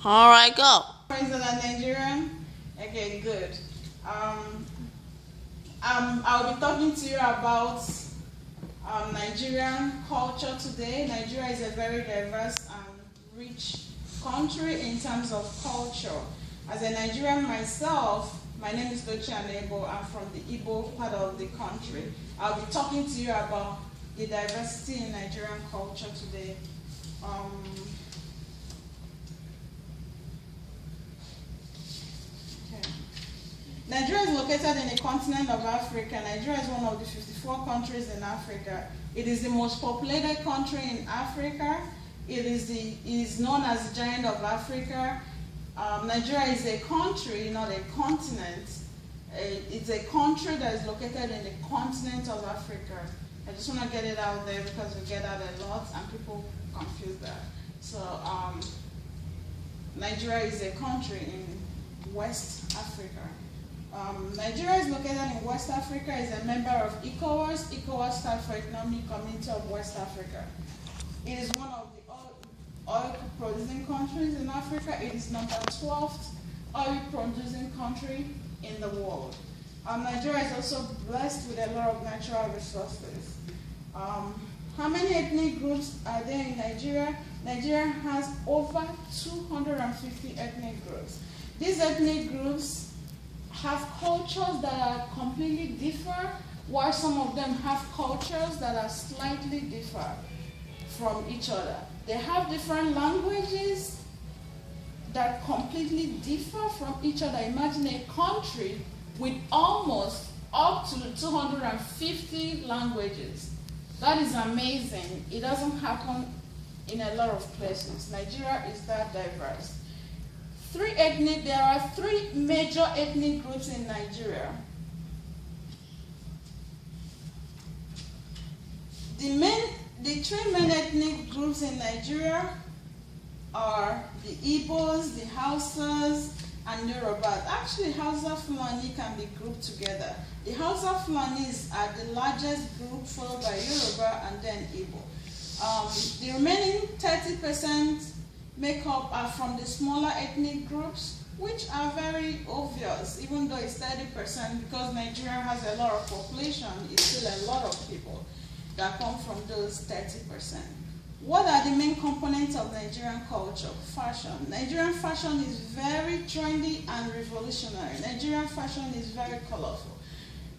All right, go. Friends that are Nigerian? Okay, good. I'll be talking to you about Nigerian culture today. Nigeria is a very diverse and rich country in terms of culture. As a Nigerian myself, my name is Dochi Anebo. I'm from the Igbo part of the country. I'll be talking to you about the diversity in Nigerian culture today. Nigeria is located in the continent of Africa. Nigeria is one of the 54 countries in Africa. It is the most populated country in Africa. It is known as the Giant of Africa. Nigeria is a country, not a continent. It's a country that is located in the continent of Africa. I just want to get it out there because we get that a lot and people confuse that. So Nigeria is a country in West Africa. Nigeria is located in West Africa, is a member of ECOWAS. ECOWAS stands for Economic Community of West Africa. It is one of the oil-producing countries in Africa. It is number 12th oil-producing country in the world. Nigeria is also blessed with a lot of natural resources. How many ethnic groups are there in Nigeria? Nigeria has over 250 ethnic groups. These ethnic groups have cultures that are completely different, while some of them have cultures that are slightly different from each other. They have different languages that completely differ from each other. Imagine a country with almost up to 250 languages. That is amazing. It doesn't happen in a lot of places. Nigeria is that diverse. There are three major ethnic groups in Nigeria. The three main ethnic groups in Nigeria are the Igbos, the Hausas, and Yorubas. Actually, Hausa Fulani can be grouped together. The Hausa Fulanis are the largest group, followed by Yoruba and then Igbo. The remaining 30% makeup are from the smaller ethnic groups, which are very obvious, even though it's 30%, because Nigeria has a lot of population, it's still a lot of people that come from those 30%. What are the main components of Nigerian culture? Fashion. Nigerian fashion is very trendy and revolutionary. Nigerian fashion is very colorful.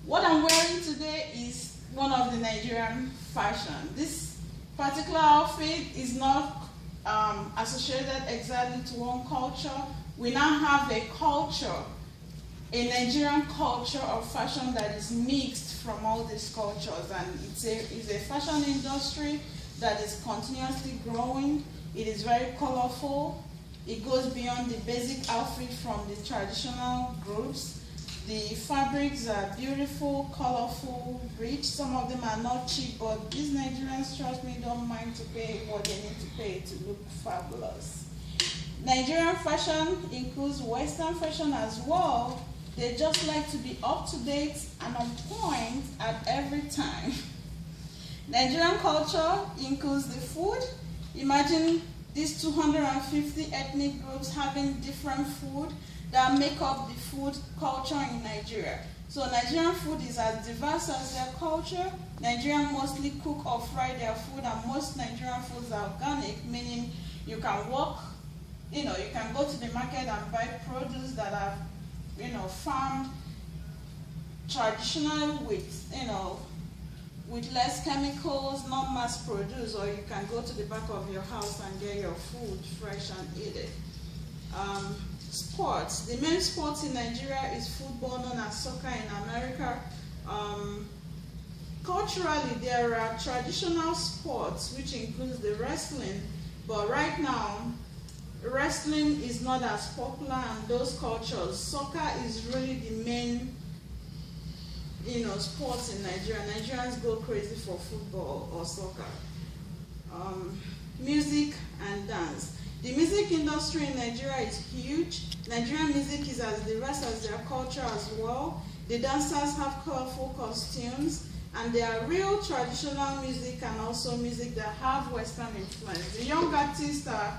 What I'm wearing today is one of the Nigerian fashion. This particular outfit is not associated exactly to one culture. We now have a culture, a Nigerian culture of fashion that is mixed from all these cultures, and it's a fashion industry that is continuously growing. It is very colorful. It goes beyond the basic outfit from the traditional groups. The fabrics are beautiful, colorful, rich. Some of them are not cheap, but these Nigerians, trust me, don't mind to pay what they need to pay to look fabulous. Nigerian fashion includes Western fashion as well. They just like to be up to date and on point at every time. Nigerian culture includes the food. Imagine these 250 ethnic groups having different food that make up the food culture in Nigeria. So Nigerian food is as diverse as their culture. Nigerians mostly cook or fry their food, and most Nigerian foods are organic, meaning you can walk, you can go to the market and buy produce that are, farmed traditional with less chemicals, not mass produced, or you can go to the back of your house and get your food fresh and eat it. Sports. The main sport in Nigeria is football, known as soccer in America. Culturally, there are traditional sports, which includes the wrestling, but right now, wrestling is not as popular in those cultures. Soccer is really the main sports in Nigeria. Nigerians go crazy for football or soccer. Music and dance. The music industry in Nigeria is huge. Nigerian music is as diverse as their culture as well. The dancers have colorful costumes, and there are real traditional music and also music that have Western influence. The young artists are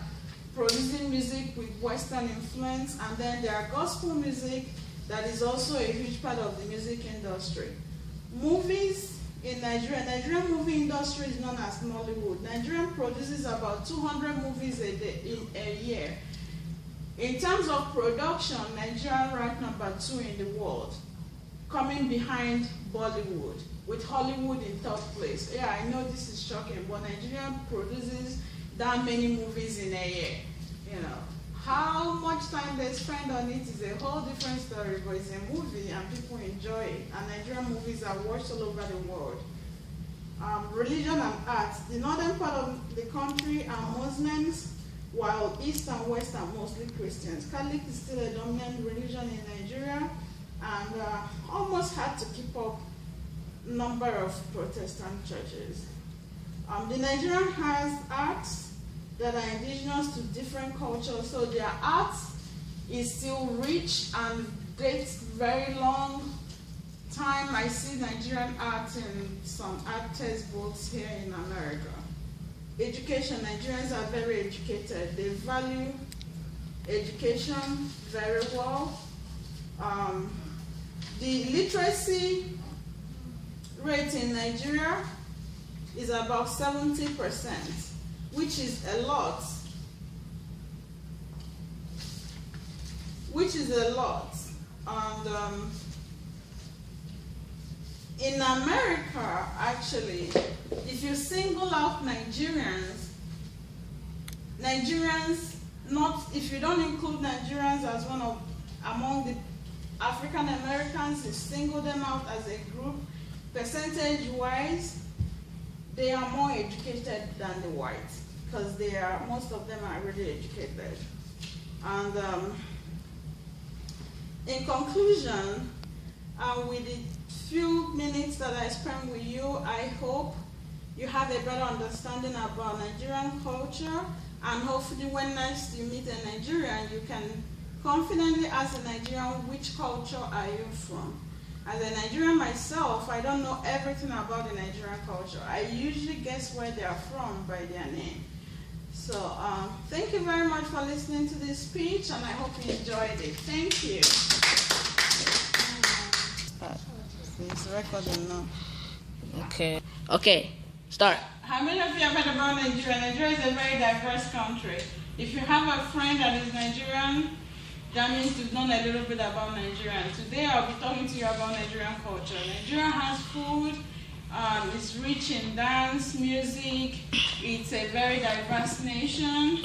producing music music with Western influence, and then there are gospel music that is also a huge part of the music industry. Movies in Nigeria, Nigerian movie industry is known as Nollywood. Nigerian produces about 200 movies in a year. In terms of production, Nigeria ranked number 2 in the world, coming behind Bollywood, with Hollywood in third place. Yeah, I know this is shocking, but Nigeria produces that many movies in a year. You know, how much time they spend on it is a whole different story, but it's a movie and people enjoy it. And Nigerian movies are watched all over the world. Religion and arts. The northern part of the country are Muslims, while east and west are mostly Christians. Catholic is still a dominant religion in Nigeria, and almost had to keep up number of Protestant churches. The Nigerian has arts that are indigenous to different cultures, so their art is still rich and dates very long time. I see Nigerian art in some art textbooks here in America. Education, Nigerians are very educated. They value education very well. The literacy rate in Nigeria is about 70%, which is a lot. And in America, actually, if you single out Nigerians, if you don't include Nigerians as one of among the African Americans, you single them out as a group, percentage-wise, they are more educated than the whites, because most of them are really educated. And in conclusion, with the few minutes that I spent with you, I hope you have a better understanding about Nigerian culture, and hopefully when next you meet a Nigerian, you can confidently ask a Nigerian, which culture are you from? As a Nigerian myself, I don't know everything about the Nigerian culture. I usually guess where they are from by their name. So thank you very much for listening to this speech, and I hope you enjoyed it. Thank you. It's recording now. Okay, start. How many of you have heard about Nigeria? Nigeria is a very diverse country. If you have a friend that is Nigerian, that means you've known a little bit about Nigeria. Today I'll be talking to you about Nigerian culture. Nigeria has food, it's rich in dance, music, it's a very diverse nation.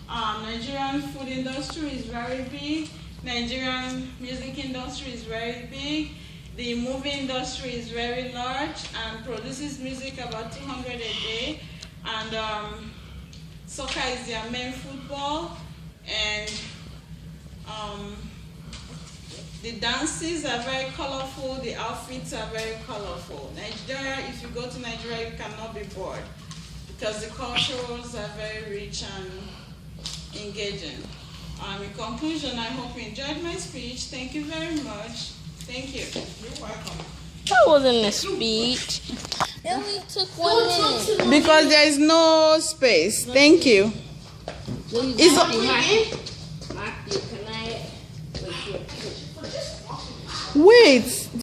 Nigerian food industry is very big. Nigerian music industry is very big. The movie industry is very large and produces music about 200 a day. And soccer is their main football. And the dances are very colorful, the outfits are very colorful. Nigeria, if you go to Nigeria, you cannot be bored because the cultures are very rich and engaging. In conclusion, I hope you enjoyed my speech. Thank you very much. Thank you. You're welcome. That wasn't a speech. It only took 1 minute. Because there is no space. Thank you. Wait.